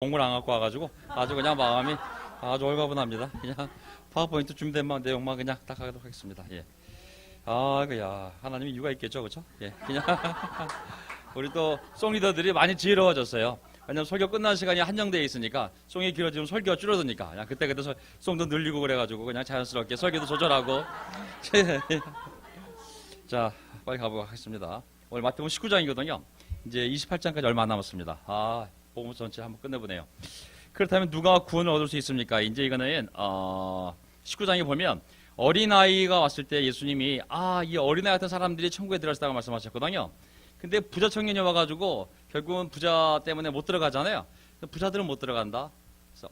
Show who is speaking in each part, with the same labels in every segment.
Speaker 1: 공을 안 갖고 와가지고 아주 그냥 마음이 아주 홀가분합니다. 그냥 파워포인트 준비된 내용만 그냥 딱 하도록 하겠습니다. 예. 아, 그야 하나님이 이유가 있겠죠, 그렇죠? 예. 그냥 우리 또 송리더들이 많이 지혜로워졌어요. 왜냐면 설교 끝난 시간이 한정되어 있으니까 송이 길어지면 설교가 줄어드니까 그냥 그때 송도 늘리고 그래가지고 그냥 자연스럽게 설교도 조절하고 자, 빨리 가보도록 하겠습니다. 오늘 마태복음 19장이거든요. 이제 28장까지 얼마 안 남았습니다. 복음 전체 한번 끝내보네요. 그렇다면 누가 구원을 얻을 수 있습니까? 이제 이거는 19장에 보면 어린아이가 왔을 때 예수님이 이 어린아이 같은 사람들이 천국에 들어갔다고 말씀하셨거든요. 근데 부자 청년이 와가지고 결국은 부자 때문에 못 들어가잖아요. 부자들은 못 들어간다. 그래서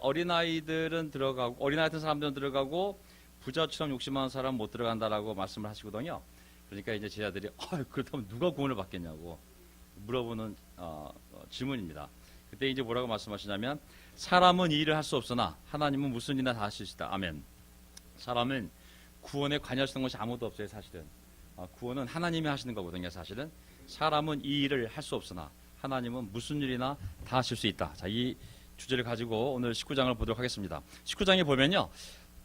Speaker 1: 어린아이들은 들어가고 어린아이 같은 사람들은 들어가고 부자처럼 욕심하는 사람은 못 들어간다라고 말씀을 하시거든요. 그러니까 이제 제자들이 그렇다면 누가 구원을 받겠냐고 물어보는 질문입니다. 그때 이제 뭐라고 말씀하시냐면 사람은 이 일을 할 수 없으나 하나님은 무슨 일이나 다 하실 수 있다. 아멘. 사람은 구원에 관여할 수 있는 것이 아무도 없어요. 사실은 구원은 하나님이 하시는 거거든요. 사실은 사람은 이 일을 할 수 없으나 하나님은 무슨 일이나 다 하실 수 있다. 자, 이 주제를 가지고 오늘 19장을 보도록 하겠습니다. 19장에 보면요,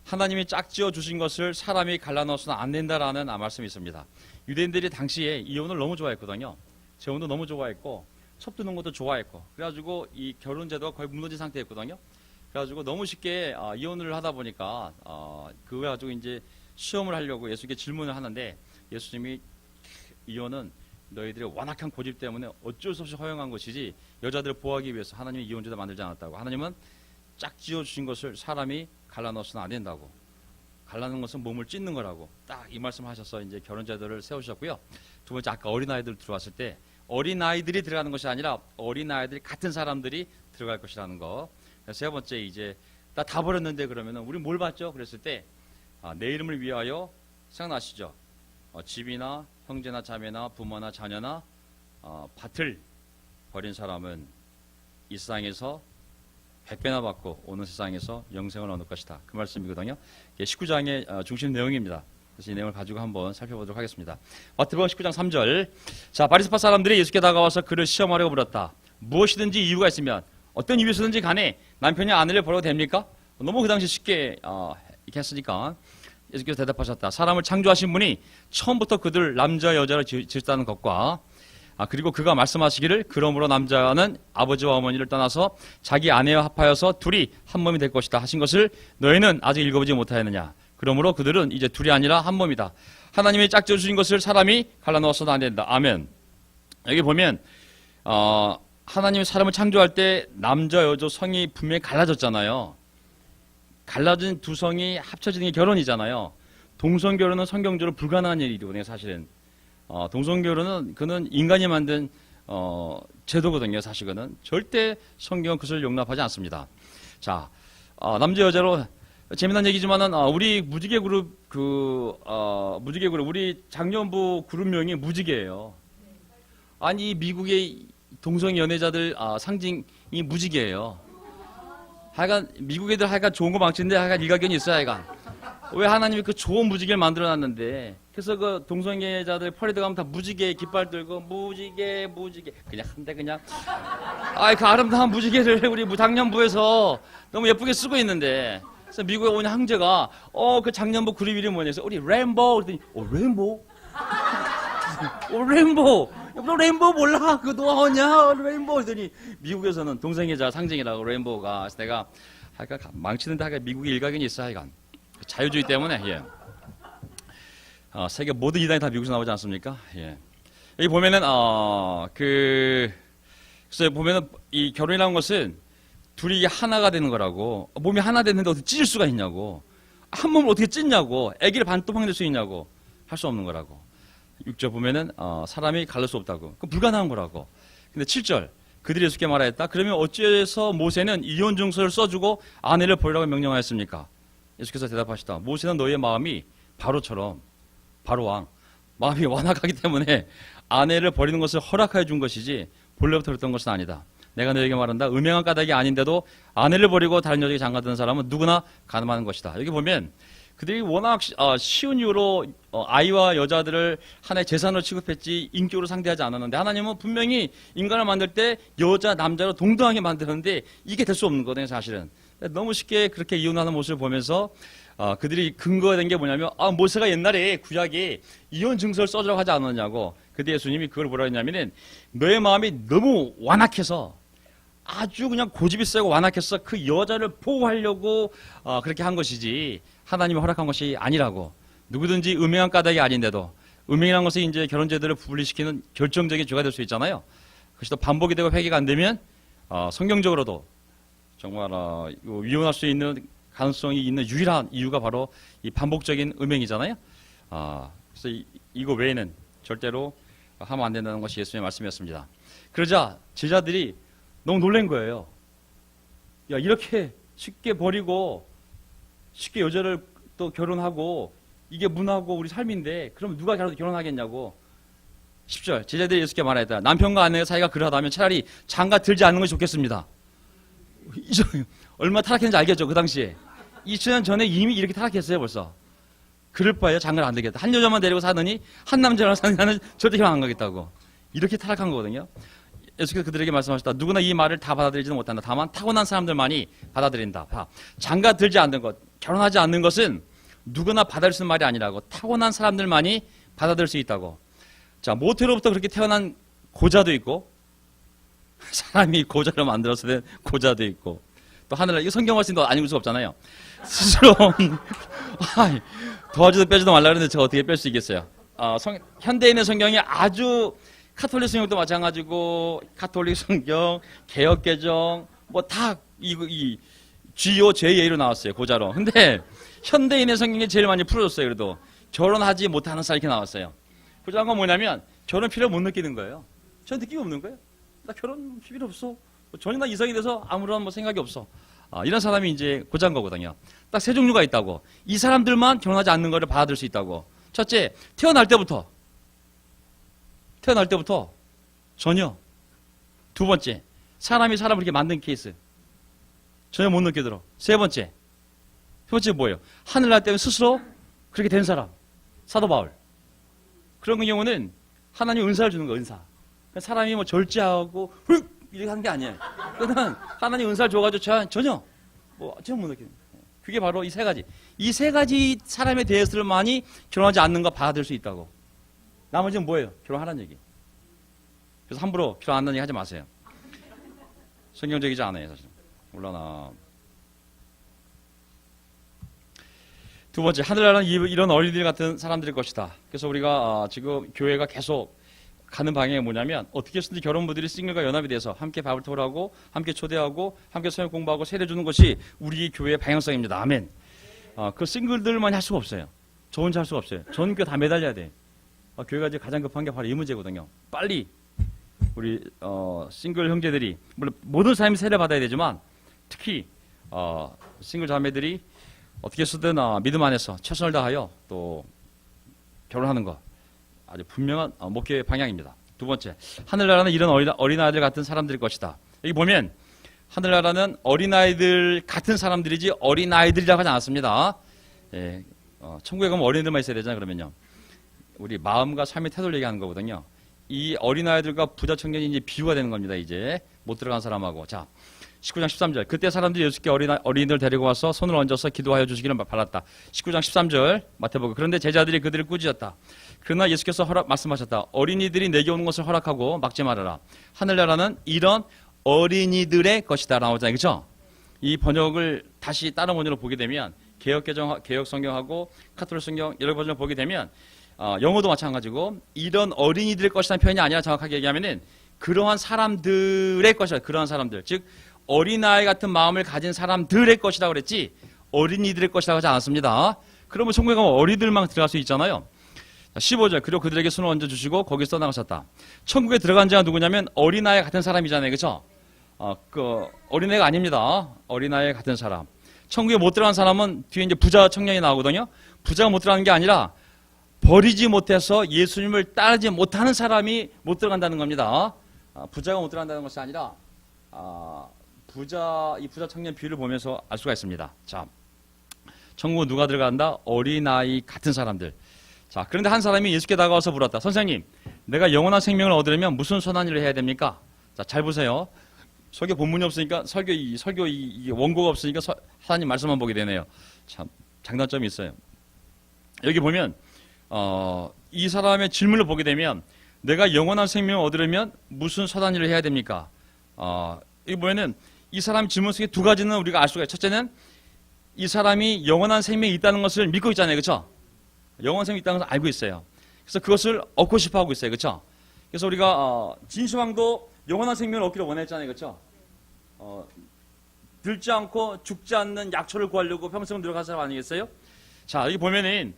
Speaker 1: 하나님이 짝지어 주신 것을 사람이 갈라넣어서는 안 된다라는 말씀이 있습니다. 유대인들이 당시에 이혼을 너무 좋아했거든요. 재혼도 너무 좋아했고 첩두는 것도 좋아했고 그래가지고 이 결혼 제도가 거의 무너진 상태였거든요. 그래가지고 너무 쉽게 이혼을 하다 보니까 그거 가지고 이제 시험을 하려고 예수님께 질문을 하는데 예수님이 이혼은 너희들의 완악한 고집 때문에 어쩔 수 없이 허용한 것이지 여자들을 보호하기 위해서 하나님이 이혼제도 만들지 않았다고. 하나님은 짝지어 주신 것을 사람이 갈라넣어서는 안 된다고. 갈라놓은 것은 몸을 찢는 거라고 딱 이 말씀하셔서 이제 결혼제도를 세우셨고요. 두 번째 아까 어린아이들 들어왔을 때 어린아이들이 들어가는 것이 아니라 어린아이들 같은 사람들이 들어갈 것이라는 거. 세 번째 이제 다 버렸는데 그러면은 우리 뭘 받죠? 그랬을 때 내 이름을 위하여 생각나시죠? 집이나 형제나 자매나 부모나 자녀나 밭을 버린 사람은 이 세상에서 100배나 받고 오는 세상에서 영생을 얻을 것이다. 그 말씀이거든요. 19장의 중심 내용입니다. 그래서 이 내용을 가지고 한번 살펴보도록 하겠습니다. 마태복음 19장 3절. 자, 바리새파 사람들이 예수께 다가와서 그를 시험하려고 물었다. 무엇이든지 이유가 있으면 어떤 이유에서든지 간에 남편이 아내를 버려도 됩니까? 너무 그 당시 쉽게 이렇게 했으니까 예수께서 대답하셨다. 사람을 창조하신 분이 처음부터 그들 남자 여자를 지었다는 것과 그리고 그가 말씀하시기를 그러므로 남자는 아버지와 어머니를 떠나서 자기 아내와 합하여서 둘이 한 몸이 될 것이다 하신 것을 너희는 아직 읽어보지 못하였느냐. 그러므로 그들은 이제 둘이 아니라 한 몸이다. 하나님이 짝지어 주신 것을 사람이 갈라넣어서도 안 된다. 아멘. 여기 보면 하나님이 사람을 창조할 때 남자 여자 성이 분명히 갈라졌잖아요. 갈라진 두 성이 합쳐지는 게 결혼이잖아요. 동성결혼은 성경적으로 불가능한 일이거든요. 사실은 동성결혼은 그는 인간이 만든 제도거든요. 사실은 절대 성경은 그것을 용납하지 않습니다. 자, 남자 여자로 재미난 얘기지만은 우리 무지개 그룹 무지개 그룹 우리 장년부 그룹명이 무지개예요. 아니 미국의 동성 연애자들 상징이 무지개예요. 하여간 미국 애들 하여간 좋은 거 망치는데 하여간 일가견이 있어요. 하여간 왜 하나님이 그 좋은 무지개를 만들어놨는데 그래서 그 동성애자들 퍼레이드 가면 다 무지개 깃발 들고 무지개 그냥 한데 그냥 그 아름다운 무지개를 우리 장년부에서 너무 예쁘게 쓰고 있는데 그래서 미국에 온 형제가 그 장년부 그룹 이름이 뭐냐 해서 우리 레인보우 그랬더니 레인보우? 레인보우 너 레인보우 몰라? 그거 노하우냐? 레인보우 그랬더니 미국에서는 동성애자 상징이라고 레인보우가. 그래서 내가 하여간 망치는데 하여간 미국의 일가견이 있어. 하여간 자유주의 때문에. 예. 세계 모든 이단이 다 미국에서 나오지 않습니까? 예. 여기 보면은 그래서 보면은 이 결혼이라는 것은 둘이 하나가 되는 거라고. 몸이 하나 됐는데 어떻게 찢을 수가 있냐고. 한 몸을 어떻게 찢냐고. 아기를 반토막 낼 수 있냐고. 할 수 없는 거라고. 6절 보면은 사람이 갈릴 수 없다고. 그건 불가능한 거라고. 근데 7절 그들이 예수께 말하였다. 그러면 어찌해서 모세는 이혼 증서를 써주고 아내를 버리라고 명령하였습니까? 예수께서 대답하시다. 모세는 너희의 마음이 바로처럼 바로왕 마음이 완악하기 때문에 아내를 버리는 것을 허락하여 준 것이지 본래부터 그랬던 것은 아니다. 내가 너에게 말한다. 음행한 까닭이 아닌데도 아내를 버리고 다른 여자에게 장가드는 사람은 누구나 가늠하는 것이다. 여기 보면 그들이 워낙 쉬운 이유로 아이와 여자들을 하나의 재산으로 취급했지 인격으로 상대하지 않았는데 하나님은 분명히 인간을 만들 때 여자, 남자로 동등하게 만드는데 이게 될 수 없는 거거든요, 사실은. 너무 쉽게 그렇게 이혼하는 모습을 보면서 그들이 근거가 된 게 뭐냐면 모세가 옛날에 구약에 이혼 증서를 써주라고 하지 않았냐고. 그때 예수님이 그걸 뭐라 했냐면은 너의 마음이 너무 완악해서 아주 그냥 고집이 세고 완악해서 그 여자를 보호하려고 그렇게 한 것이지 하나님이 허락한 것이 아니라고. 누구든지 음행한 까닭이 아닌데도 음행이라는 것은 이제 결혼제도를 분리시키는 결정적인 죄가 될 수 있잖아요. 그것이 또 반복이 되고 회개가 안 되면 성경적으로도 정말 위헌할 수 있는 가능성이 있는 유일한 이유가 바로 이 반복적인 음행이잖아요. 그래서 이거 외에는 절대로 하면 안 된다는 것이 예수님의 말씀이었습니다. 그러자 제자들이 너무 놀란 거예요. 야, 이렇게 쉽게 버리고 쉽게 여자를 또 결혼하고 이게 문화고 우리 삶인데 그럼 누가 결혼하겠냐고. 10절 제자들이 예수께 말했다. 남편과 아내 사이가 그러하다면 차라리 장가 들지 않는 것이 좋겠습니다. 얼마 타락했는지 알겠죠? 그 당시에 2000년 전에 이미 이렇게 타락했어요. 벌써. 그럴 바에야 장가를 안 되겠다. 한 여자만 데리고 사느니 한 남자랑 사는 나는 절대 결혼 안 가겠다고. 이렇게 타락한 거거든요. 예수께서 그들에게 말씀하셨다. 누구나 이 말을 다 받아들이지는 못한다. 다만 타고난 사람들만이 받아들인다. 장가 들지 않는 것, 결혼하지 않는 것은 누구나 받아들일 수 있는 말이 아니라고. 타고난 사람들만이 받아들일 수 있다고. 자, 모태로부터 그렇게 태어난 고자도 있고 사람이 고자로 만들어서 된 고자도 있고 또 하늘날 이거 성경 말씀도 아닐 수 없잖아요. 스스로 도와주도 빼주도 말라 그러는데 제가 어떻게 뺄 수 있겠어요. 현대인의 성경이 아주 카톨릭 성경도 마찬가지고 카톨릭 성경, 개혁개정 뭐 다 이 G요, JA로 나왔어요. 고자로. 근데 현대인의 성경이 제일 많이 풀어줬어요. 그래도 결혼하지 못하는 사람 이렇게 나왔어요. 고자한 건 뭐냐면 결혼 필요 못 느끼는 거예요. 전 느낌이 없는 거예요. 나 결혼 필요 없어. 전혀 나 이성이 돼서 아무런 생각이 없어. 이런 사람이 이제 고자인 거거든요. 딱 세 종류가 있다고. 이 사람들만 결혼하지 않는 거를 받아들일 수 있다고. 첫째, 태어날 때부터 전혀. 두 번째, 사람이 사람을 이렇게 만든 케이스. 전혀 못 느끼도록. 세 번째 뭐예요? 하늘날 때문에 스스로 그렇게 된 사람. 사도 바울. 그런 경우는 하나님 은사를 주는 거예요. 은사. 사람이 뭐 절제하고 이렇게 하는 게 아니에요. 그냥 하나님 은사를 줘가지고 전혀 못 느끼는 거예요. 그게 바로 이 세 가지. 이 세 가지 사람에 대해서만이 결혼하지 않는 거 받아들일 수 있다고. 나머지는 뭐예요? 결혼하라는 얘기. 그래서 함부로 결혼 안 한다는 얘기 하지 마세요. 성경적이지 않아요, 사실. 물론 두 번째, 하늘나라는 이런 어린이들 같은 사람들일 것이다. 그래서 우리가 지금 교회가 계속 가는 방향이 뭐냐면 어떻게 해서든지 결혼부들이 싱글과 연합이 돼서 함께 밥을 토하고 함께 초대하고 함께 성경 공부하고 세례 주는 것이 우리 교회의 방향성입니다. 아멘. 그 싱글들만 할 수가 없어요. 저 혼자 할 수가 없어요. 전 다 매달려야 돼. 교회가 이제 가장 급한 게 바로 이 문제거든요. 빨리 우리 싱글 형제들이 물론 모든 사람이 세례 받아야 되지만 특히 싱글 자매들이 어떻게 해서든 믿음 안에서 최선을 다하여 또 결혼하는 것 아주 분명한 목표의 방향입니다. 두 번째, 하늘나라는 이런 어린아이들 같은 사람들일 것이다. 여기 보면 하늘나라는 어린아이들 같은 사람들이지 어린아이들이라고 하지 않았습니다. 예, 천국에 가면 어린애들만 있어야 되잖아요. 그러면요. 우리 마음과 삶의 태도를 얘기하는 거거든요. 이 어린아이들과 부자 청년이 이제 비유가 되는 겁니다. 이제 못 들어간 사람하고. 자, 19장 13절. 그때 사람들이 예수께 어린이들 데리고 와서 손을 얹어서 기도하여 주시기를 바랐다. 19장 13절 마태복음. 그런데 제자들이 그들을 꾸짖었다. 그러나 예수께서 말씀하셨다. 어린이들이 내게 오는 것을 허락하고 막지 말아라. 하늘나라는 이런 어린이들의 것이다. 나오잖아요. 그렇죠? 이 번역을 다시 다른 번역으로 보게 되면 개혁 성경하고 카톨릭 성경 여러 번역을 보게 되면 영어도 마찬가지고 이런 어린이들의 것이라는 표현이 아니라 정확하게 얘기하면은 그러한 사람들의 것이다. 그러한 사람들. 즉 어린아이 같은 마음을 가진 사람들의 것이라고 그랬지 어린이들의 것이라고 하지 않았습니다. 그러면 천국에 가면 어린이들만 들어갈 수 있잖아요. 15절. 그리고 그들에게 손을 얹어주시고 거기서 떠나가셨다. 천국에 들어간 자가 누구냐면 어린아이 같은 사람이잖아요. 그렇죠? 그 어린애가 아닙니다. 어린아이 같은 사람. 천국에 못 들어간 사람은 뒤에 이제 부자 청년이 나오거든요. 부자가 못 들어가는 게 아니라 버리지 못해서 예수님을 따르지 못하는 사람이 못 들어간다는 겁니다. 부자가 못 들어간다는 것이 아니라 이 부자 청년 비유를 보면서 알 수가 있습니다. 자, 천국은 누가 들어간다? 어린아이 같은 사람들. 자, 그런데 한 사람이 예수께 다가와서 물었다. 선생님, 내가 영원한 생명을 얻으려면 무슨 선한 일을 해야 됩니까? 자, 잘 보세요. 설교 본문이 없으니까 설교 원고가 없으니까 하나님 말씀만 보게 되네요. 참 장단점이 있어요. 여기 보면 이 사람의 질문을 보게 되면 내가 영원한 생명을 얻으려면 무슨 선한 일을 해야 됩니까? 여기 보면은 이 사람 질문 속에 두 가지는 우리가 알 수가 있어요. 첫째는 이 사람이 영원한 생명이 있다는 것을 믿고 있잖아요. 그렇죠? 영원한 생명이 있다는 것을 알고 있어요. 그래서 그것을 얻고 싶어 하고 있어요. 그렇죠? 그래서 우리가 진시황도 영원한 생명을 얻기를 원했잖아요. 그렇죠? 들지 않고 죽지 않는 약초를 구하려고 평생을 들어간 사람 아니겠어요? 자, 여기 보면은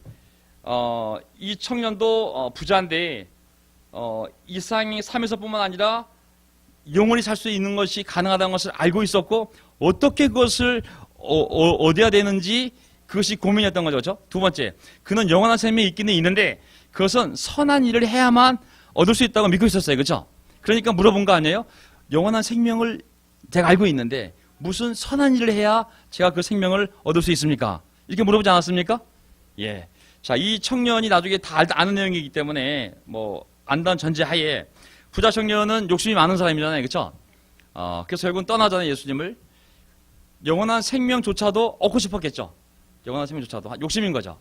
Speaker 1: 이 청년도 부자인데 이 세상의 삶에서뿐만 아니라 영원히 살 수 있는 것이 가능하다는 것을 알고 있었고 어떻게 그것을 얻어야 되는지 그것이 고민이었던 거죠. 그렇죠? 두 번째, 그는 영원한 생명이 있기는 있는데 그것은 선한 일을 해야만 얻을 수 있다고 믿고 있었어요. 그렇죠? 그러니까 물어본 거 아니에요? 영원한 생명을 제가 알고 있는데 무슨 선한 일을 해야 제가 그 생명을 얻을 수 있습니까? 이렇게 물어보지 않았습니까? 예. 자, 이 청년이 나중에 다 아는 내용이기 때문에 뭐 안다는 전제하에 부자 청년은 욕심이 많은 사람이잖아요. 그렇죠? 그래서 결국은 떠나잖아요. 예수님을. 영원한 생명조차도 얻고 싶었겠죠. 영원한 생명조차도 욕심인 거죠.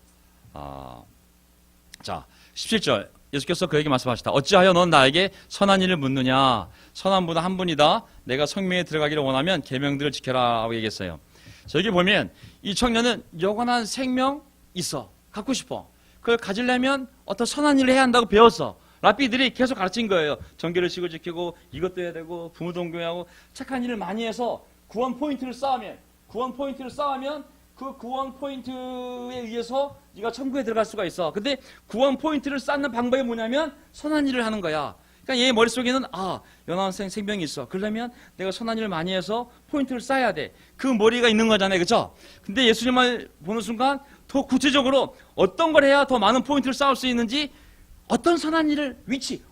Speaker 1: 자, 17절 예수께서 그에게 말씀하시다. 어찌하여 넌 나에게 선한 일을 묻느냐. 선한 분은 한 분이다. 내가 성명에 들어가기를 원하면 계명들을 지켜라 하고 얘기했어요. 자, 여기 보면 이 청년은 영원한 생명 있어. 갖고 싶어. 그걸 가지려면 어떤 선한 일을 해야 한다고 배웠어. 랍비들이 계속 가르친 거예요. 정결의식을 지키고 이것도 해야 되고 부모 동경하고 착한 일을 많이 해서 구원 포인트를 쌓으면 그 구원 포인트에 의해서 네가 천국에 들어갈 수가 있어. 근데 구원 포인트를 쌓는 방법이 뭐냐면 선한 일을 하는 거야. 그러니까 얘 머릿속에는 영원한 생명이 있어. 그러려면 내가 선한 일을 많이 해서 포인트를 쌓아야 돼. 그 머리가 있는 거잖아요. 그렇죠? 근데 예수님을 보는 순간 더 구체적으로 어떤 걸 해야 더 많은 포인트를 쌓을 수 있는지 어떤 선한 일을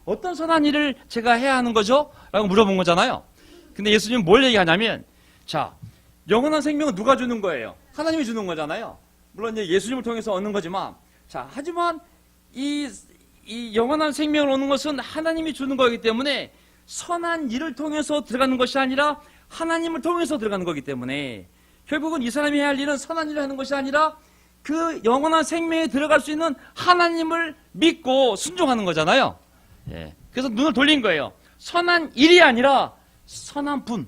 Speaker 1: 어떤 선한 일을 제가 해야 하는 거죠? 라고 물어본 거잖아요. 근데 예수님은 뭘 얘기하냐면 자, 영원한 생명은 누가 주는 거예요? 하나님이 주는 거잖아요. 물론 이제 예수님을 통해서 얻는 거지만 자, 하지만 이 영원한 생명을 얻는 것은 하나님이 주는 거기 때문에 선한 일을 통해서 들어가는 것이 아니라 하나님을 통해서 들어가는 거기 때문에 결국은 이 사람이 해야 할 일은 선한 일을 하는 것이 아니라 그 영원한 생명에 들어갈 수 있는 하나님을 믿고 순종하는 거잖아요. 예. 그래서 눈을 돌린 거예요. 선한 일이 아니라 선한 분.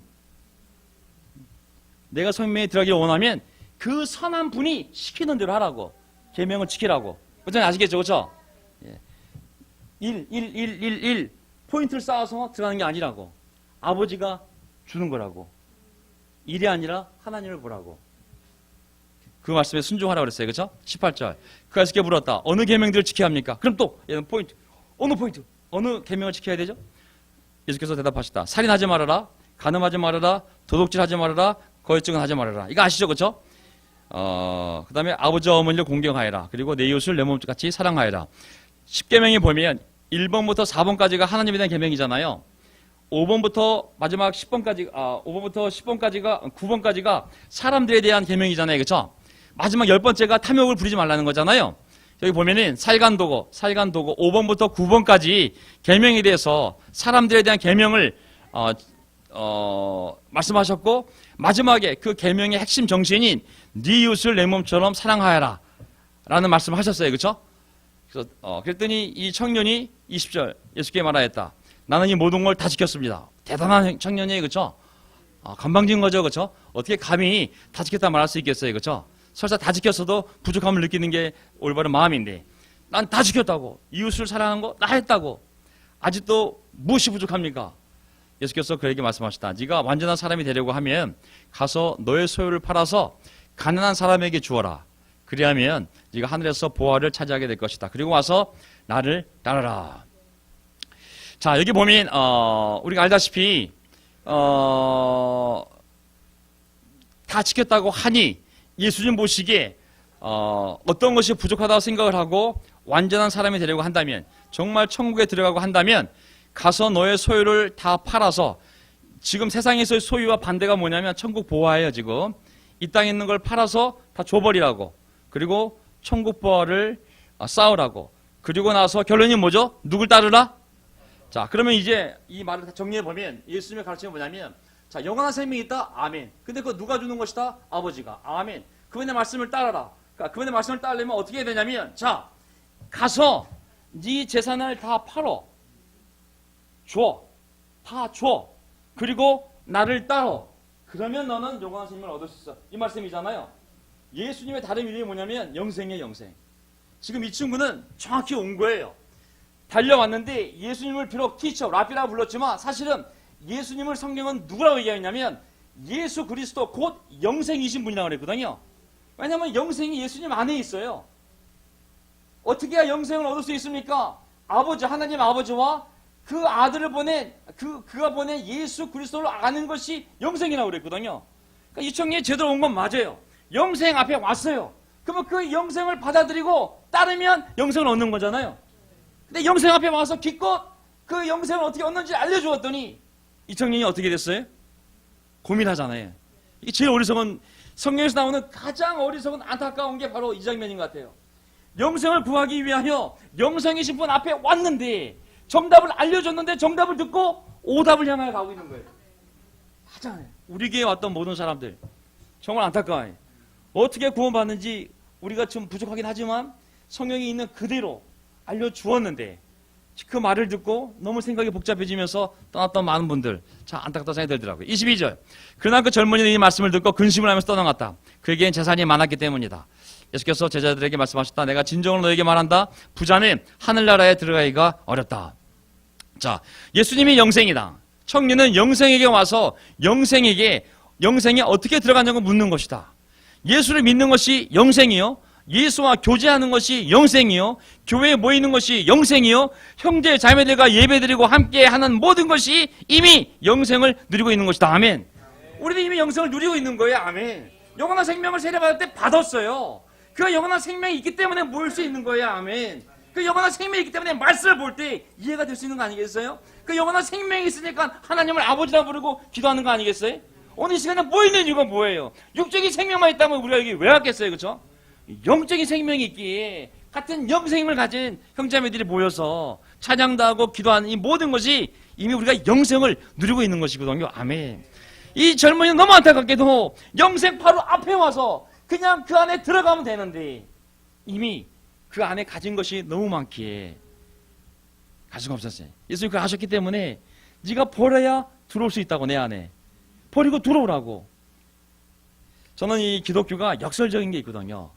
Speaker 1: 내가 생명에 들어가기를 원하면 그 선한 분이 시키는 대로 하라고. 계명을 지키라고. 그렇잖아요. 아시겠죠? 그렇죠? 예. 1 포인트를 쌓아서 들어가는 게 아니라고. 아버지가 주는 거라고. 일이 아니라 하나님을 보라고. 그 말씀에 순종하라고 그랬어요. 그렇죠? 18절. 그가 예수께 물었다. 어느 계명들을 지켜야 합니까? 그럼 또 얘는 포인트. 어느 포인트? 어느 계명을 지켜야 되죠? 예수께서 대답하셨다. 살인하지 말아라. 간음하지 말아라. 도둑질하지 말아라. 거짓증언 하지 말아라. 이거 아시죠? 그렇죠? 그 다음에 아버지와 어머니를 공경하여라. 그리고 내 이웃을 내 몸같이 사랑하여라. 10계명에 보면 1번부터 4번까지가 하나님에 대한 계명이잖아요. 5번부터 마지막 10번까지, 5번부터 10번까지가, 9번까지가 사람들에 대한 계명이잖아요. 그렇죠? 마지막 10번째가 탐욕을 부리지 말라는 거잖아요. 여기 보면은 살간도고 5번부터 9번까지 계명에 대해서 사람들에 대한 계명을 말씀하셨고 마지막에 그 계명의 핵심 정신인 네 이웃을 내 몸처럼 사랑하여라 라는 말씀을 하셨어요. 그렇죠? 그래서 그랬더니 이 청년이 20절 예수께 말하였다. 나는 이 모든 걸 다 지켰습니다. 대단한 청년이에요. 그렇죠? 건방진 거죠. 그렇죠? 어떻게 감히 다 지켰다 말할 수 있겠어요. 그렇죠? 설사 다 지켰어도 부족함을 느끼는 게 올바른 마음인데 난 다 지켰다고. 이웃을 사랑한 거 다 했다고. 아직도 무엇이 부족합니까? 예수께서 그에게 말씀하시다. 네가 완전한 사람이 되려고 하면 가서 너의 소유를 팔아서 가난한 사람에게 주어라. 그리하면 네가 하늘에서 보화를 차지하게 될 것이다. 그리고 와서 나를 따르라. 자, 여기 보면 우리가 알다시피 다 지켰다고 하니 예수님 보시기에 어떤 것이 부족하다고 생각을 하고 완전한 사람이 되려고 한다면 정말 천국에 들어가고 한다면 가서 너의 소유를 다 팔아서 지금 세상에서의 소유와 반대가 뭐냐면 천국 보화예요. 지금 이 땅에 있는 걸 팔아서 다 줘버리라고. 그리고 천국부활을 쌓으라고. 그리고 나서 결론이 뭐죠? 누굴 따르라? 자, 그러면 이제 이 말을 다 정리해보면 예수님의 가르침이 뭐냐면, 자, 영원한 생명이 있다? 아멘. 근데 그거 누가 주는 것이다? 아버지가. 아멘. 그분의 말씀을 따라라. 그러니까 그분의 말씀을 따르려면 어떻게 해야 되냐면, 자, 가서 네 재산을 다 팔어. 줘. 다 줘. 그리고 나를 따라. 그러면 너는 영원한 생명을 얻을 수 있어. 이 말씀이잖아요. 예수님의 다른 이름이 뭐냐면 영생이에요, 영생. 지금 이 친구는 정확히 온 거예요. 달려왔는데 예수님을 비록 티처, 라비라고 불렀지만 사실은 예수님을 성경은 누구라고 얘기하냐면 예수 그리스도 곧 영생이신 분이라고 그랬거든요. 왜냐하면 영생이 예수님 안에 있어요. 어떻게 해야 영생을 얻을 수 있습니까? 아버지, 하나님 아버지와 그 아들을 보낸, 그가 보낸 예수 그리스도를 아는 것이 영생이라고 그랬거든요. 그러니까 이 청년이 제대로 온 건 맞아요. 영생 앞에 왔어요. 그러면 그 영생을 받아들이고 따르면 영생을 얻는 거잖아요. 근데 영생 앞에 와서 기껏 그 영생을 어떻게 얻는지 알려주었더니 이 청년이 어떻게 됐어요? 고민하잖아요. 이게 제일 어리석은, 성경에서 나오는 가장 어리석은 안타까운 게 바로 이 장면인 것 같아요. 영생을 구하기 위하여 영생이신 분 앞에 왔는데 정답을 알려줬는데 정답을 듣고 오답을 향하여 가고 있는 거예요. 하잖아요. 우리 교회에 왔던 모든 사람들 정말 안타까워요. 어떻게 구원받는지 우리가 좀 부족하긴 하지만 성경이 있는 그대로 알려주었는데 그 말을 듣고 너무 생각이 복잡해지면서 떠났던 많은 분들 참 안타깝다는 생각이 들더라고요. 22절. 그러나 그 젊은이는 이 말씀을 듣고 근심을 하면서 떠나갔다. 그에겐 재산이 많았기 때문이다. 예수께서 제자들에게 말씀하셨다. 내가 진정으로 너에게 말한다. 부자는 하늘나라에 들어가기가 어렵다. 자, 예수님이 영생이다. 청년은 영생에게 와서 영생에 어떻게 들어가냐고 묻는 것이다. 예수를 믿는 것이 영생이요. 예수와 교제하는 것이 영생이요. 교회에 모이는 것이 영생이요. 형제 자매들과 예배드리고 함께 하는 모든 것이 이미 영생을 누리고 있는 것이다. 아멘. 우리도 이미 영생을 누리고 있는 거예요. 아멘. 영원한 생명을 세례받을 때 받았어요. 그 영원한 생명이 있기 때문에 모일 수 있는 거예요. 아멘. 그 영원한 생명이 있기 때문에 말씀을 볼 때 이해가 될 수 있는 거 아니겠어요? 그 영원한 생명이 있으니까 하나님을 아버지라 부르고 기도하는 거 아니겠어요? 오늘 이 시간에 모이는 이유가 뭐예요? 육적인 생명만 있다면 우리가 여기 왜 왔겠어요? 그렇죠? 영적인 생명이 있기에 같은 영생을 가진 형제자매들이 모여서 찬양도 하고 기도하는 이 모든 것이 이미 우리가 영생을 누리고 있는 것이거든요. 아멘. 이 젊은이는 너무 안타깝게도 영생 바로 앞에 와서 그냥 그 안에 들어가면 되는데 이미 그 안에 가진 것이 너무 많기에 갈 수가 없었어요. 예수님 그걸 하셨기 때문에 네가 버려야 들어올 수 있다고. 내 안에 버리고 들어오라고. 저는 이 기독교가 역설적인 게 있거든요.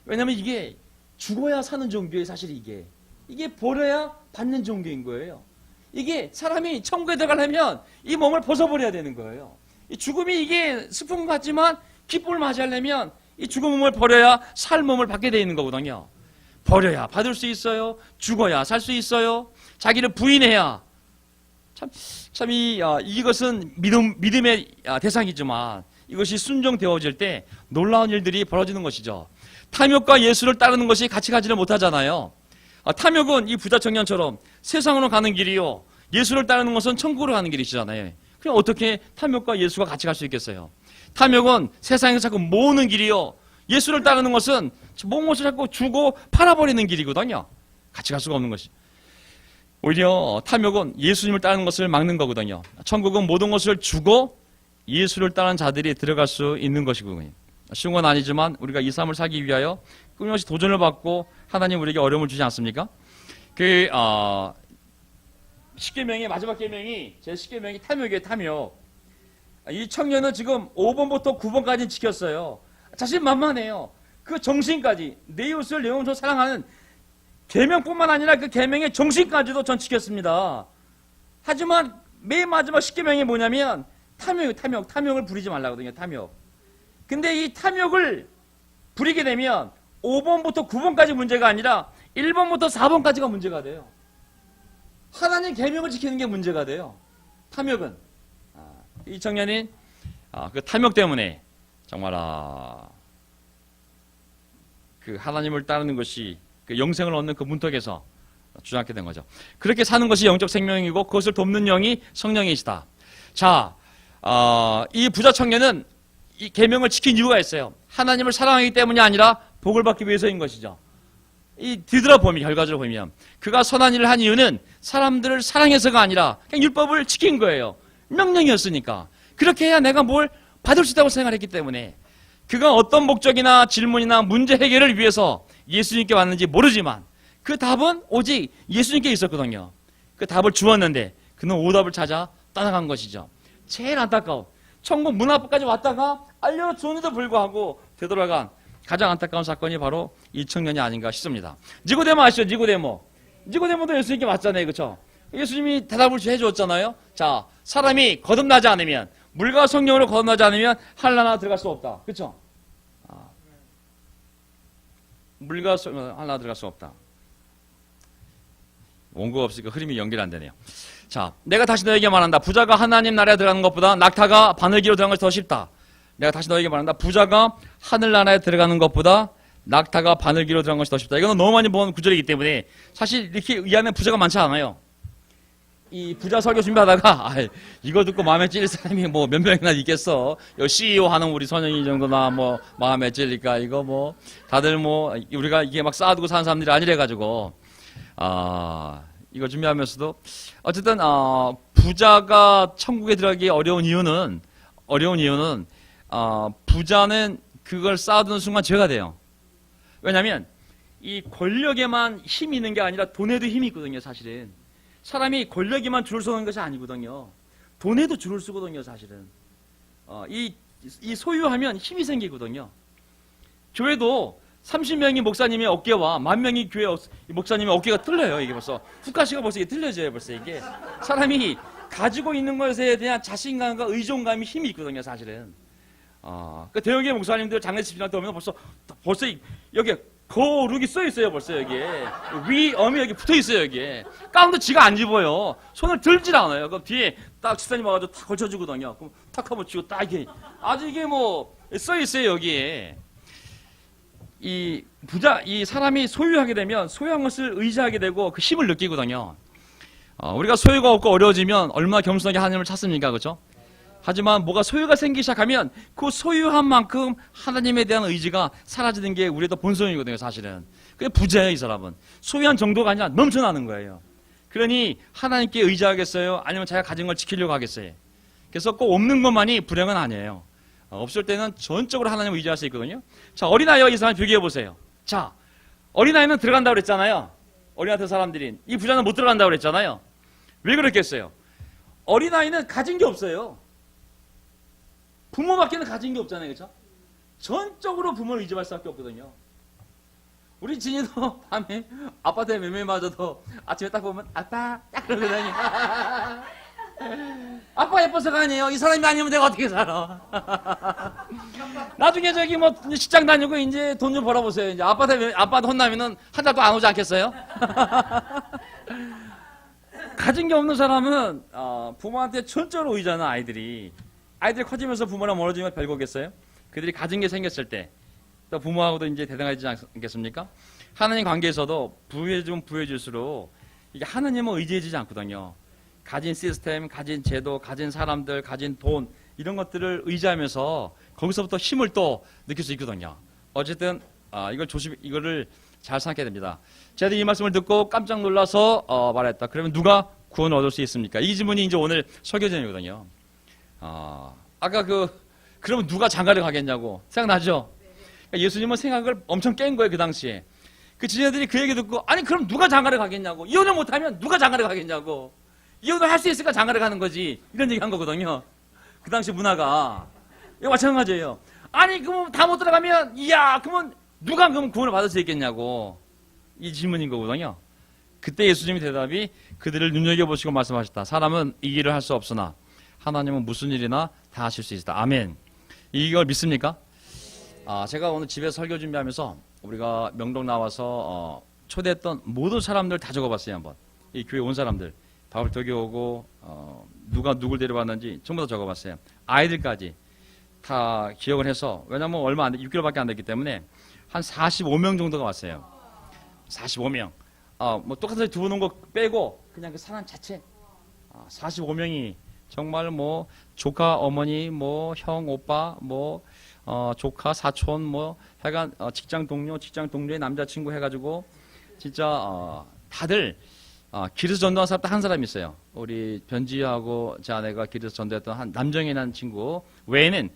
Speaker 1: 왜냐하면 이게 죽어야 사는 종교예요. 사실 이게 버려야 받는 종교인 거예요. 이게 사람이 천국에 들어가려면 이 몸을 벗어버려야 되는 거예요. 이 죽음이 이게 슬픈 것 같지만 기쁨을 맞이하려면 이 죽은 몸을 버려야 살 몸을 받게 되어 있는 거거든요. 버려야 받을 수 있어요. 죽어야 살 수 있어요. 자기를 부인해야. 이것은 믿음의 대상이지만 이것이 순종되어질 때 놀라운 일들이 벌어지는 것이죠. 탐욕과 예수를 따르는 것이 같이 가지를 못하잖아요. 탐욕은 이 부자 청년처럼 세상으로 가는 길이요. 예수를 따르는 것은 천국으로 가는 길이시잖아요. 그럼 어떻게 탐욕과 예수가 같이 갈 수 있겠어요? 탐욕은 세상에서 자꾸 모으는 길이요. 예수를 따르는 것은 모은 것을 자꾸 주고 팔아버리는 길이거든요. 같이 갈 수가 없는 것이. 오히려 탐욕은 예수님을 따르는 것을 막는 거거든요. 천국은 모든 것을 주고 예수를 따르는 자들이 들어갈 수 있는 것이거든요. 쉬운 건 아니지만 우리가 이 삶을 살기 위하여 끊임없이 도전을 받고 하나님 우리에게 어려움을 주지 않습니까? 십계명의 마지막 계명이 제 십계명이 탐욕이에요. 탐욕. 이 청년은 지금 5번부터 9번까지 지켰어요. 자신만만해요. 그 정신까지 내 이웃을 내 몸처럼 사랑하는 계명뿐만 아니라 그 계명의 정신까지도 전 지켰습니다. 하지만 맨 마지막 십계명이 뭐냐면 탐욕을 부리지 말라거든요. 탐욕. 근데 이 탐욕을 부리게 되면 5번부터 9번까지 문제가 아니라 1번부터 4번까지가 문제가 돼요. 하나님 계명을 지키는 게 문제가 돼요. 탐욕은. 이 청년이 그 탐욕 때문에 정말 그 하나님을 따르는 것이 그 영생을 얻는 그 문턱에서 주저앉게 된 거죠. 그렇게 사는 것이 영적 생명이고 그것을 돕는 영이 성령이시다. 자, 이 부자 청년은 이 계명을 지킨 이유가 있어요. 하나님을 사랑하기 때문이 아니라 복을 받기 위해서인 것이죠. 이 뒤돌아보면, 결과적으로 보면 그가 선한 일을 한 이유는 사람들을 사랑해서가 아니라 그냥 율법을 지킨 거예요. 명령이었으니까. 그렇게 해야 내가 뭘 받을 수 있다고 생각했기 때문에 그가 어떤 목적이나 질문이나 문제 해결을 위해서 예수님께 왔는지 모르지만 그 답은 오직 예수님께 있었거든요. 그 답을 주었는데 그는 오답을 찾아 떠나간 것이죠. 제일 안타까운, 천국 문 앞까지 왔다가 알려줬는데도 불구하고 되돌아간 가장 안타까운 사건이 바로 이 청년이 아닌가 싶습니다. 니고데모 아시죠? 니고데모도 예수님께 왔잖아요. 그렇죠? 예수님이 대답을 해주었잖아요. 자, 사람이 거듭나지 않으면, 물과 성령으로 거듭나지 않으면 하늘 나라 들어갈 수 없다. 그렇죠? 물과 하늘 나라 들어갈 수 없다. 원고가 없으니까 흐름이 연결 안 되네요. 자, 내가 다시 너에게 말한다. 부자가 하나님 나라에 들어가는 것보다 낙타가 바늘기로 들어가는 것이 더 쉽다. 내가 다시 너에게 말한다. 부자가 하늘나라에 들어가는 것보다 낙타가 바늘기로 들어가는 것이 더 쉽다. 이거는 너무 많이 본 구절이기 때문에 사실 이렇게 이 안에 부자가 많지 않아요. 이 부자 설교 준비하다가 이거 듣고 마음에 찔릴 사람이 뭐 몇 명이나 있겠어. CEO 하는 우리 선영이 정도나 뭐 마음에 찔릴까. 이거 뭐 다들 뭐 우리가 이게 막 쌓아두고 사는 사람들이 아니래가지고 이거 준비하면서도 어쨌든 부자가 천국에 들어가기 어려운 이유는 부자는 그걸 쌓아두는 순간 죄가 돼요. 왜냐하면 이 권력에만 힘이 있는 게 아니라 돈에도 힘이 있거든요. 사실은 사람이 권력에만 줄을 서는 것이 아니거든요. 돈에도 줄을 서거든요. 사실은 이 소유하면 힘이 생기거든요. 교회도 30명이 목사님의 어깨와 10,000명이 교회 목사님의 어깨가 틀려요. 이게 벌써 후카시가 벌써 이게 틀려져요. 벌써 이게 사람이 가지고 있는 것에 대한 자신감과 의존감이 힘이 있거든요. 사실은 그 대형의 목사님들 장례식장 때 오면 벌써 여기 거룩이 써 있어요. 벌써 여기에 위엄이 여기 붙어 있어요. 여기에 가운도 지가 안 입어요. 손을 들질 않아요. 그럼 뒤에 딱 집사님 와가지고 탁 걸쳐주거든요. 그럼 탁 한번 치고 딱 이게 아주 이게 뭐 써 있어요. 여기에 이 사람이 소유하게 되면 소유한 것을 의지하게 되고 그 힘을 느끼거든요. 우리가 소유가 없고 어려워지면 얼마나 겸손하게 하나님을 찾습니까? 그렇죠? 하지만 뭐가 소유가 생기기 시작하면 그 소유한 만큼 하나님에 대한 의지가 사라지는 게 우리의 본성이거든요. 사실은. 그게 부자예요. 이 사람은. 소유한 정도가 아니라 넘쳐나는 거예요. 그러니 하나님께 의지하겠어요? 아니면 자기가 가진 걸 지키려고 하겠어요? 그래서 꼭 없는 것만이 불행은 아니에요. 없을 때는 전적으로 하나님을 의지할 수 있거든요. 자, 어린아이와 이 사람 비교해 보세요. 자, 어린아이는 들어간다고 그랬잖아요. 어린아이 사람들이. 이 부자는 못 들어간다고 그랬잖아요. 왜 그랬겠어요? 어린아이는 가진 게 없어요. 부모밖에는 가진 게 없잖아요. 그렇죠? 전적으로 부모를 의지할 수밖에 없거든요. 우리 진이도 밤에 아빠한테 매매 맞아도 아침에 딱 보면 아빠 딱 그러거든요. 아빠 예뻐서가 아니에요. 이 사람이 아니면 내가 어떻게 살아. 나중에 저기 뭐 직장 다니고 이제 돈 좀 벌어보세요. 이제 아빠한테 혼나면은 한 달 동안 안 오지 않겠어요? 가진 게 없는 사람은 부모한테 전적으로 의지하는 아이들이 커지면서 부모랑 멀어지면 별거겠어요? 그들이 가진 게 생겼을 때 또 부모하고도 이제 대등하지 않겠습니까? 하나님 관계에서도 부여해줄수록 이게 하나님은 의지해지지 않거든요. 가진 시스템, 가진 제도, 가진 사람들, 가진 돈 이런 것들을 의지하면서 거기서부터 힘을 또 느낄 수 있거든요. 어쨌든 이거를 잘 생각해야 됩니다. 제가 이 말씀을 듣고 깜짝 놀라서 말했다. 그러면 누가 구원을 얻을 수 있습니까? 이 질문이 이제 오늘 설교제이거든요. 아까 그러면 누가 장가를 가겠냐고 생각나죠? 그러니까 예수님은 생각을 엄청 깬 거예요. 그 당시에 그 지혜들이 그 얘기 듣고 아니 그럼 누가 장가를 가겠냐고, 이혼을 못하면 누가 장가를 가겠냐고, 이혼을 할 수 있으니까 장가를 가는 거지, 이런 얘기 한 거거든요. 그 당시 문화가. 이거 마찬가지예요. 아니 그럼 다 못 들어가면 그러면 누가 그럼 구원을 받을 수 있겠냐고, 이 질문인 거거든요. 그때 예수님의 대답이 그들을 눈여겨보시고 말씀하셨다. 사람은 이 일을 할 수 없으나 하나님은 무슨 일이나 다 하실 수 있다. 아멘. 이걸 믿습니까? 제가 오늘 집에서 설교 준비하면서 우리가 명동 나와서 초대했던 모든 사람들 다 적어봤어요. 한번 이 교회 온 사람들 밥을 먹여오고 누가 누굴 데려왔는지 전부 다 적어봤어요. 아이들까지 다 기억을 해서, 왜냐면 얼마 안 돼, 6개월밖에 안 됐기 때문에 한 45명 정도가 왔어요. 45명. 뭐 똑같은 소리 두 분 온 거 빼고 그냥 그 사람 자체 45명이 정말 뭐 조카 어머니 뭐 형 오빠 뭐 조카 사촌 뭐 하여간 직장 동료의 남자친구 해가지고 진짜 다들 길에서 전도한 사람 딱 한 사람이 있어요. 우리 변지하고 제 아내가 길에서 전도했던 한 남정이라는 친구 외에는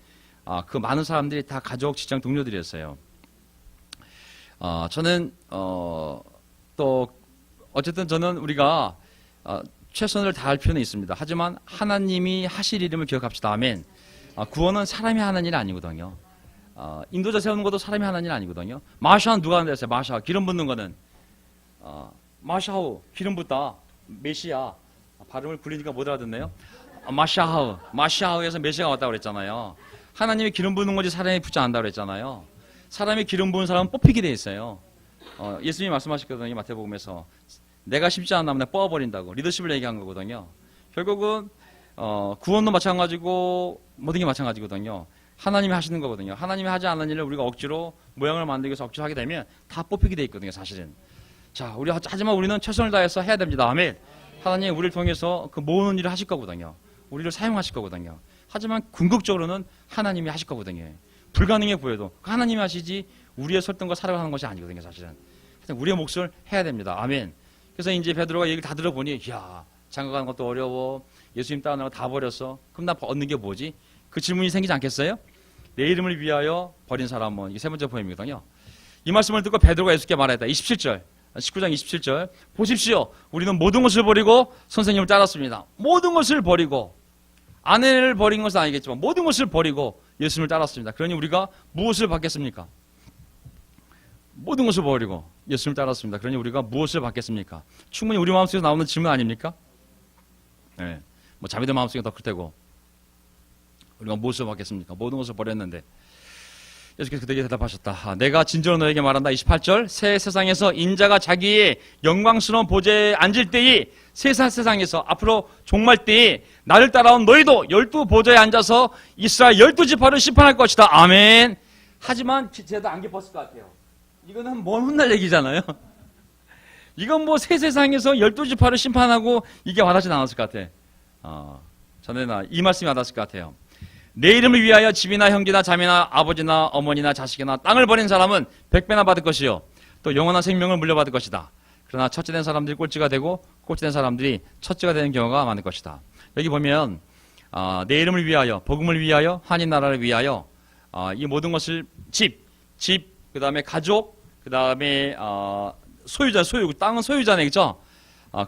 Speaker 1: 그 많은 사람들이 다 가족 직장 동료들이었어요. 저는 또 어쨌든 저는 우리가 최선을 다할 필요는 있습니다. 하지만 하나님이 하실 이름을 기억합시다. 아멘. 구원은 사람이 하는 일이 아니거든요. 인도자 세우는 것도 사람이 하는 일이 아니거든요. 마샤는 누가 하는 데였어요? 마샤. 기름 붓는 거는 마샤우. 기름 붓다. 메시아. 발음을 굴리니까 못 알아듣네요. 마샤우. 마샤우에서 메시아가 왔다고 그랬잖아요. 하나님이 기름 부는 거지 사람이 붙지 않는다고 그랬잖아요. 사람이 기름 부은 사람은 뽑히게 돼 있어요. 예수님이 말씀하셨거든요. 마태복음에서. 내가 쉽지 않으면 내가 뽑아버린다고. 리더십을 얘기한 거거든요. 결국은 구원도 마찬가지고 모든 게 마찬가지거든요. 하나님이 하시는 거거든요. 하나님이 하지 않는 일을 우리가 억지로 모양을 만들기 위해서 억지로 하게 되면 다 뽑히게 돼 있거든요. 사실은. 자, 하지만 우리는 최선을 다해서 해야 됩니다. 아멘. 하나님 우리를 통해서 그 모으는 일을 하실 거거든요. 우리를 사용하실 거거든요. 하지만 궁극적으로는 하나님이 하실 거거든요. 불가능해 보여도 하나님이 하시지 우리의 설득과 살아가는 것이 아니거든요. 사실은. 우리의 몫을 해야 됩니다. 아멘. 그래서 이제 베드로가 얘기를 다 들어보니 이야 장가가는 것도 어려워. 예수님 따르는 거 다 버렸어. 그럼 나 얻는 게 뭐지? 그 질문이 생기지 않겠어요? 내 이름을 위하여 버린 사람은 이게 세 번째 포인트거든요. 이 말씀을 듣고 베드로가 예수께 말했다. 27절 19장 27절 보십시오. 우리는 모든 것을 버리고 선생님을 따랐습니다. 모든 것을 버리고 아내를 버린 것은 아니겠지만 모든 것을 버리고 예수님을 따랐습니다. 그러니 우리가 무엇을 받겠습니까? 모든 것을 버리고 예수님을 따랐습니다. 그러니 우리가 무엇을 받겠습니까? 충분히 우리 마음속에서 나오는 질문 아닙니까? 네. 뭐 자비들 마음속에 더 클 테고 우리가 무엇을 받겠습니까? 모든 것을 버렸는데 예수께서 그들에게 대답하셨다. 내가 진정으로 너에게 말한다. 28절 새 세상에서 인자가 자기의 영광스러운 보좌에 앉을 때에 새 세상에서 앞으로 종말 때에 나를 따라온 너희도 12 보좌에 앉아서 이스라엘 12지파를 심판할 것이다. 아멘. 하지만 제도 안 깊었을 것 같아요. 이거는 먼 훗날 얘기잖아요. 이건 뭐 새 세상에서 12지파를 심판하고 이게 와닿지 않았을 것 같아. 저는 이 말씀이 와닿았을 것 같아요. 내 이름을 위하여 집이나 형제나 자매나 아버지나 어머니나 자식이나 땅을 버린 사람은 100배나 받을 것이요 또 영원한 생명을 물려받을 것이다. 그러나 첫째 된 사람들이 꼴찌가 되고 꼴찌 된 사람들이 첫째가 되는 경우가 많을 것이다. 여기 보면 내 이름을 위하여 복음을 위하여 하나님 나라를 위하여 이 모든 것을 집 그 다음에 가족 그 다음에 소유자 땅은 소유자네 그죠?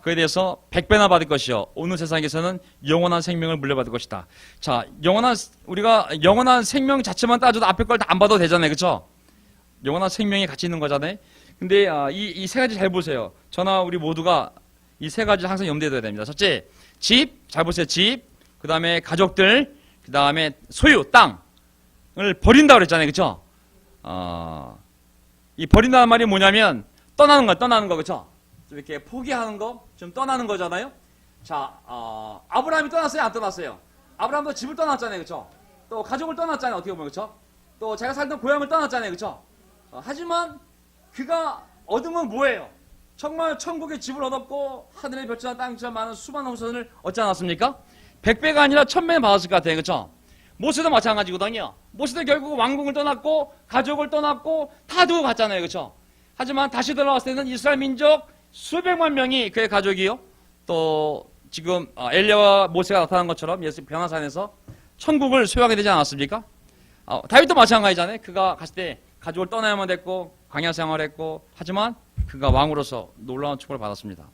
Speaker 1: 그에 대해서 100배나 받을 것이요. 오늘 세상에서는 영원한 생명을 물려받을 것이다. 자, 우리가 영원한 생명 자체만 따져도 앞에 걸 다 안 봐도 되잖아요. 그쵸? 영원한 생명이 같이 있는 거잖아요. 근데 이 세 가지 잘 보세요. 저나 우리 모두가 이 세 가지를 항상 염두에 둬야 됩니다. 첫째, 집, 잘 보세요. 집, 그 다음에 가족들, 그 다음에 소유, 땅을 버린다고 그랬잖아요. 그쵸? 이 버린다는 말이 뭐냐면 떠나는 거, 그쵸? 이렇게 포기하는 거, 좀 떠나는 거잖아요. 자, 아브라함이 떠났어요, 안 떠났어요? 아브라함도 집을 떠났잖아요, 그렇죠? 또 가족을 떠났잖아요, 어떻게 보면 그렇죠? 또 제가 살던 고향을 떠났잖아요, 그렇죠? 하지만 그가 얻은 건 뭐예요? 정말 천국의 집을 얻었고 하늘의 별처럼 땅처럼 많은 수많은 후손을 얻지 않았습니까? 100배가 아니라 1000배는 받았을 것 같아요, 그렇죠? 모세도 마찬가지거든요. 모세도 결국 왕궁을 떠났고 가족을 떠났고 다 두고 갔잖아요, 그렇죠? 하지만 다시 돌아왔을 때는 이스라엘 민족 수백만 명이 그의 가족이요. 또 지금 엘리야와 모세가 나타난 것처럼 예수 변화산에서 천국을 소유하게 되지 않았습니까? 다윗도 마찬가지잖아요. 그가 갔을 때 가족을 떠나야만 됐고 광야 생활했고 하지만 그가 왕으로서 놀라운 축복을 받았습니다.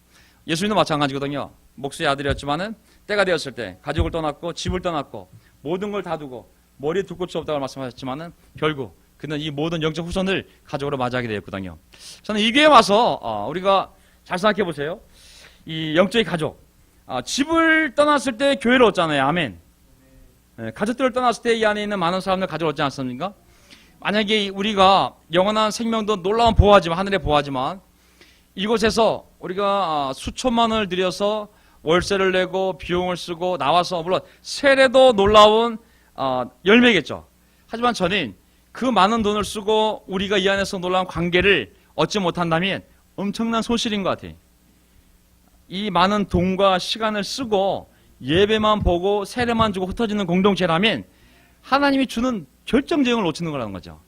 Speaker 1: 예수님도 마찬가지거든요. 목수의 아들이었지만은 때가 되었을 때 가족을 떠났고 집을 떠났고 모든 걸 다 두고 머리에 두 꽃이 없다고 말씀하셨지만은 결국 그는 이 모든 영적 후손을 가족으로 맞이하게 되었거든요. 저는 이 교회에 와서 우리가 잘 생각해 보세요. 이 영적인 가족. 집을 떠났을 때 교회를 얻잖아요. 아멘. 가족들을 떠났을 때 이 안에 있는 많은 사람들 가족을 얻지 않습니까? 만약에 우리가 영원한 생명도 놀라운 보호하지만, 하늘의 보호하지만, 이곳에서 우리가 수천만 원을 들여서 월세를 내고 비용을 쓰고 나와서, 물론 세례도 놀라운 열매겠죠. 하지만 저는 그 많은 돈을 쓰고 우리가 이 안에서 놀라운 관계를 얻지 못한다면 엄청난 손실인 것 같아요. 이 많은 돈과 시간을 쓰고 예배만 보고 세례만 주고 흩어지는 공동체라면 하나님이 주는 결정적인 걸 놓치는 거라는 거죠.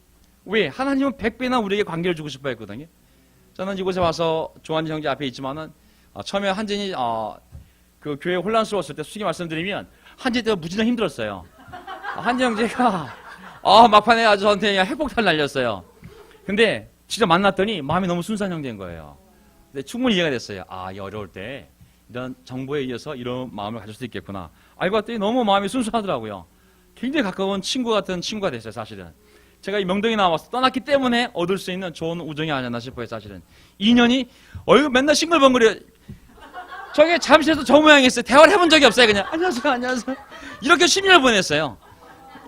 Speaker 1: 왜? 하나님은 100배나 우리에게 관계를 주고 싶어 했거든요. 저는 이곳에 와서 조한진 형제 앞에 있지만은 처음에 한진이 그 교회 혼란스러웠을 때 솔직히 말씀드리면 한진 때가 무지나 힘들었어요. 한진 형제가 막판에 아주 저한테 그냥 핵폭탄 날렸어요. 근데 진짜 만났더니 마음이 너무 순수한 형제인 거예요. 근데 충분히 이해가 됐어요. 이 어려울 때 이런 정보에 의해서 이런 마음을 가질 수 있겠구나. 알고 봤더니 너무 마음이 순수하더라고요. 굉장히 가까운 친구 같은 친구가 됐어요, 사실은. 제가 이 명동에 나와서 떠났기 때문에 얻을 수 있는 좋은 우정이 아니었나 싶어요, 사실은. 2년이 얼굴 맨날 싱글벙글해. 저게 잠실에서 저 모양이었어요. 대화를 해본 적이 없어요, 그냥. 안녕하세요. 이렇게 10년을 보냈어요.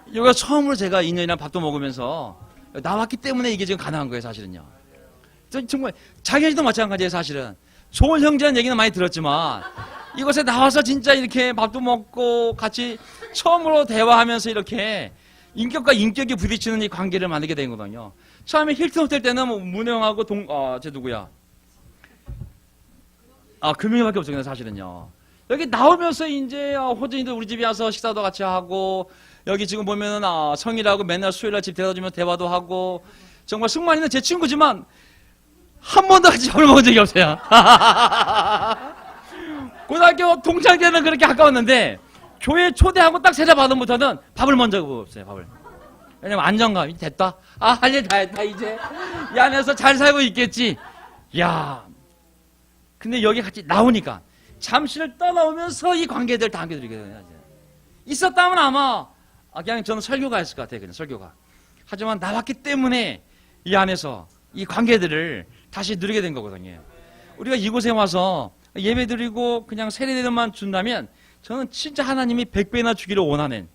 Speaker 1: 여기가 처음으로 제가 2년이나 밥도 먹으면서 나왔기 때문에 이게 지금 가능한 거예요, 사실은요. 정말 자기도 마찬가지예요, 사실은. 좋은 형제라는 얘기는 많이 들었지만 이곳에 나와서 진짜 이렇게 밥도 먹고 같이 처음으로 대화하면서 이렇게 인격과 인격이 부딪히는 이 관계를 만들게 된 거거든요. 처음에 힐튼 호텔 때는 뭐 문영하고 쟤 누구야? 금융이밖에 없었거든요, 사실은요. 여기 나오면서 이제 호진이도 우리 집에 와서 식사도 같이 하고 여기 지금 보면은 성이라고 맨날 수요일날 집 데려다 주면 대화도 하고 정말 승만이는 제 친구지만 한 번도 같이 밥을 먹은 적이 없어요. 고등학교 동창 때는 그렇게 가까웠는데 교회 초대하고 딱 세례 받은부터는 밥을 먼저 없어요, 밥을. 왜냐면 안정감이 됐다. 할 일 다 했다, 이제. 이 안에서 잘 살고 있겠지. 야. 근데 여기 같이 나오니까 잠시를 떠나오면서 이 관계들 다 안겨드리게 되네요. 있었다면 아마 그냥 저는 설교가 했을 것 같아요, 그냥 설교가. 하지만 나왔기 때문에 이 안에서 이 관계들을 다시 누리게 된 거거든요. 우리가 이곳에 와서 예배드리고 그냥 세례들만 준다면 저는 진짜 하나님이 100배나 주기를 원하는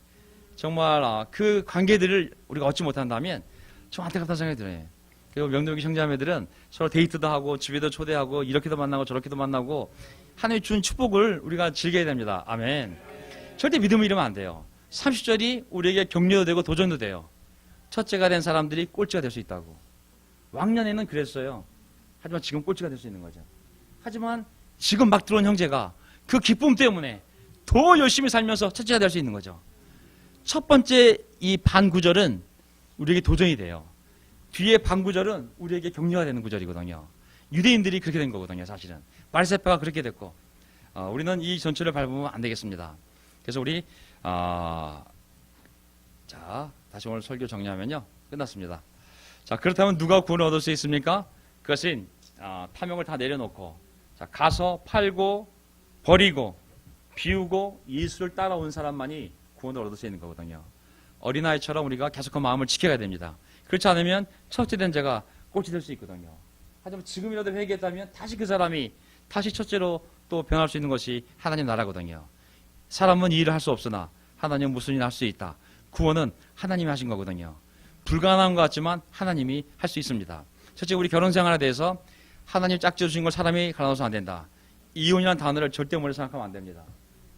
Speaker 1: 정말 그 관계들을 우리가 얻지 못한다면 좀 안타깝다는 생각이 들어요. 그리고 명동기 형제자매들은 서로 데이트도 하고 집에도 초대하고 이렇게도 만나고 저렇게도 만나고 하나님이 준 축복을 우리가 즐겨야 됩니다. 아멘. 절대 믿음을 잃으면 안 돼요. 30절이 우리에게 격려도 되고 도전도 돼요. 첫째가 된 사람들이 꼴찌가 될 수 있다고. 왕년에는 그랬어요. 하지만 지금 꼴찌가 될 수 있는 거죠. 하지만 지금 막 들어온 형제가 그 기쁨 때문에 더 열심히 살면서 첫째가 될 수 있는 거죠. 첫 번째 이 반구절은 우리에게 도전이 돼요. 뒤에 반구절은 우리에게 격려가 되는 구절이거든요. 유대인들이 그렇게 된 거거든요, 사실은. 바리새파가 그렇게 됐고 우리는 이 전체를 밟으면 안 되겠습니다. 그래서 우리 자, 다시 오늘 설교 정리하면요, 끝났습니다. 자, 그렇다면 누가 구원을 얻을 수 있습니까? 그것은 탐욕을 다 내려놓고 가서 팔고 버리고 비우고 예수를 따라온 사람만이 구원을 얻을 수 있는 거거든요. 어린아이처럼 우리가 계속 그 마음을 지켜야 됩니다. 그렇지 않으면 첫째 된 자가 꼴찌 될 수 있거든요. 하지만 지금이라도 회개했다면 다시 그 사람이 다시 첫째로 또 변할 수 있는 것이 하나님 나라거든요. 사람은 이 일을 할 수 없으나 하나님은 무슨 일을 할 수 있다. 구원은 하나님이 하신 거거든요. 불가능한 것 같지만 하나님이 할 수 있습니다. 첫째, 우리 결혼 생활에 대해서 하나님 짝지어 주신 걸 사람이 갈아넣어서 안 된다. 이혼이라는 단어를 절대 머리에 생각하면 안 됩니다.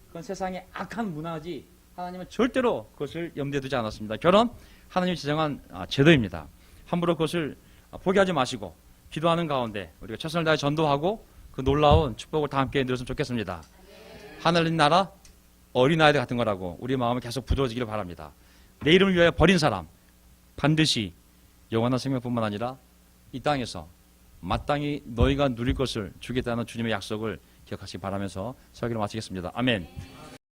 Speaker 1: 그건 세상의 악한 문화지 하나님은 절대로 그것을 염두에 두지 않았습니다. 결혼, 하나님이 지정한 제도입니다. 함부로 그것을 포기하지 마시고 기도하는 가운데 우리가 최선을 다해 전도하고 그 놀라운 축복을 다 함께 누렸으면 좋겠습니다. 하늘님 나라 어린아이들 같은 거라고 우리 마음이 계속 부드러워지기를 바랍니다. 내 이름을 위하여 버린 사람 반드시 영원한 생명뿐만 아니라 이 땅에서 마땅히 너희가 누릴 것을 주겠다는 주님의 약속을 기억하시기 바라면서 설교를 마치겠습니다. 아멘.